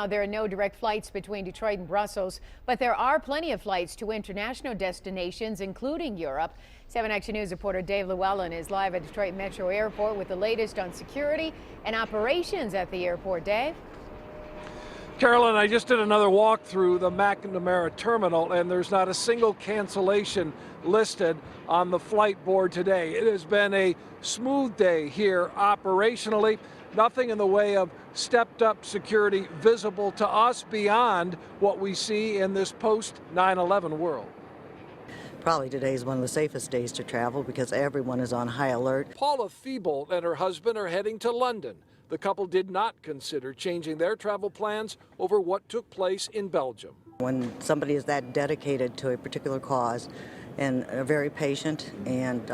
now, there are no direct flights between Detroit and Brussels, but there are plenty of flights to international destinations, including Europe. 7 Action News reporter Dave Llewellyn is live at Detroit Metro Airport with the latest on security and operations at the airport. Dave? Carolyn, I just did another walk through the McNamara terminal, and there's not a single cancellation listed on the flight board today. It has been a smooth day here operationally. Nothing in the way of stepped up security visible to us beyond what we see in this post 9/11 world. Probably today is one of the safest days to travel because everyone is on high alert. Paula Feeble and her husband are heading to London. The couple did not consider changing their travel plans over what took place in Belgium. When somebody is that dedicated to a particular cause and are very patient and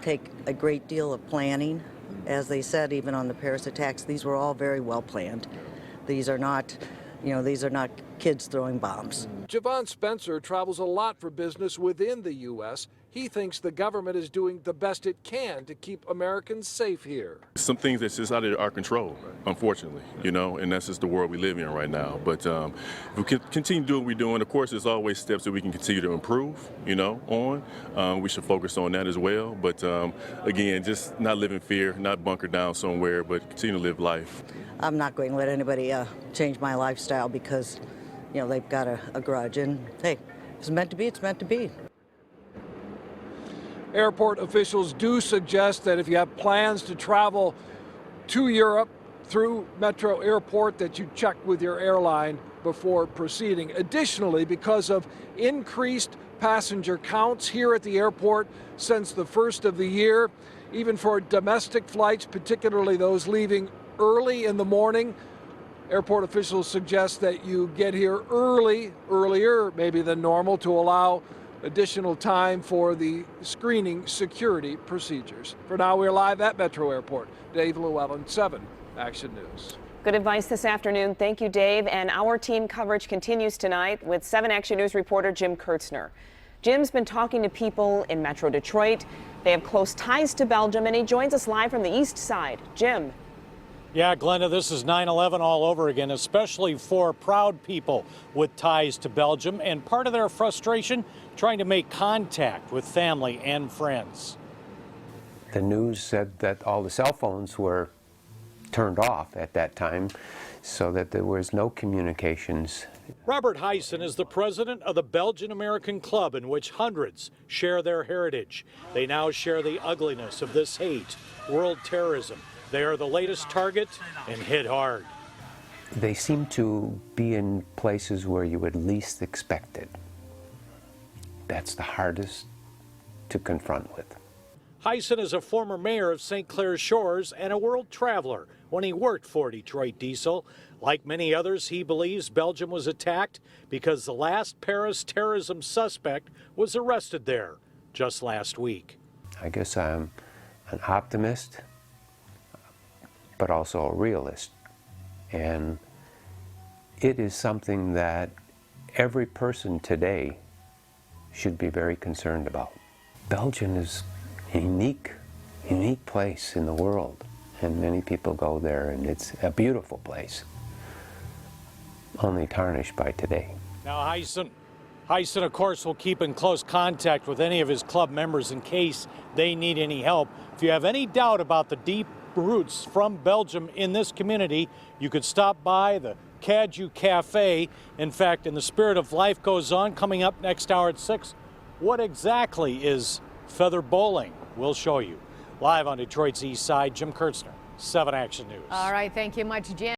take a great deal of planning, as they said, even on the Paris attacks, these were all very well planned. These are not, these are not kids throwing bombs. Javon Spencer travels a lot for business within the U.S. He thinks the government is doing the best it can to keep Americans safe here. Some things that's just out of our control, unfortunately, and that's just the world we live in right now. But if we can continue to do what we're doing, of course, there's always steps that we can continue to improve, on. We should focus on that as well. But again, just not live in fear, not bunker down somewhere, but continue to live life. I'm not going to let anybody change my lifestyle because, they've got a grudge. And hey, if it's meant to be, it's meant to be. Airport officials do suggest that if you have plans to travel to Europe through Metro Airport, that you check with your airline before proceeding. Additionally, because of increased passenger counts here at the airport since the first of the year, even for domestic flights, particularly those leaving early in the morning, airport officials suggest that you get here earlier maybe than normal, to allow additional time for the screening security procedures. For now, we're live at Metro Airport. Dave Llewellyn, 7 Action News. Good advice this afternoon. Thank you, Dave. And our team coverage continues tonight with 7 Action News reporter Jim KIERTZNER. Jim's been talking to people in Metro Detroit. They have close ties to Belgium, and he joins us live from the east side. Jim. Yeah, Glenda, this is 9/11 all over again, especially for proud people with ties to Belgium, and part of their frustration trying to make contact with family and friends. The news said that all the cell phones were turned off at that time, so that there was no communications. Robert Heisen is the president of the Belgian-American club, in which hundreds share their heritage. They now share the ugliness of this hate, world terrorism. They are the latest target and hit hard. They seem to be in places where you would least expect it. That's the hardest to confront with. Heisen is a former mayor of St. Clair Shores and a world traveler when he worked for Detroit Diesel. Like many others, he believes Belgium was attacked because the last Paris terrorism suspect was arrested there just last week. I guess I'm an optimist, but also a realist. And it is something that every person today should be very concerned about. Belgium is a unique place in the world, and many people go there, and it's a beautiful place, only tarnished by today. Now Heisen, of course, will keep in close contact with any of his club members in case they need any help. If you have any doubt about the deep roots from Belgium in this community, you could stop by the Caju Cafe. In fact, in the spirit of Life Goes On, coming up next hour at 6, what exactly is feather bowling? We'll show you. Live on Detroit's east side, Jim KIERTZNER, 7 Action News. All right, thank you much, Jim.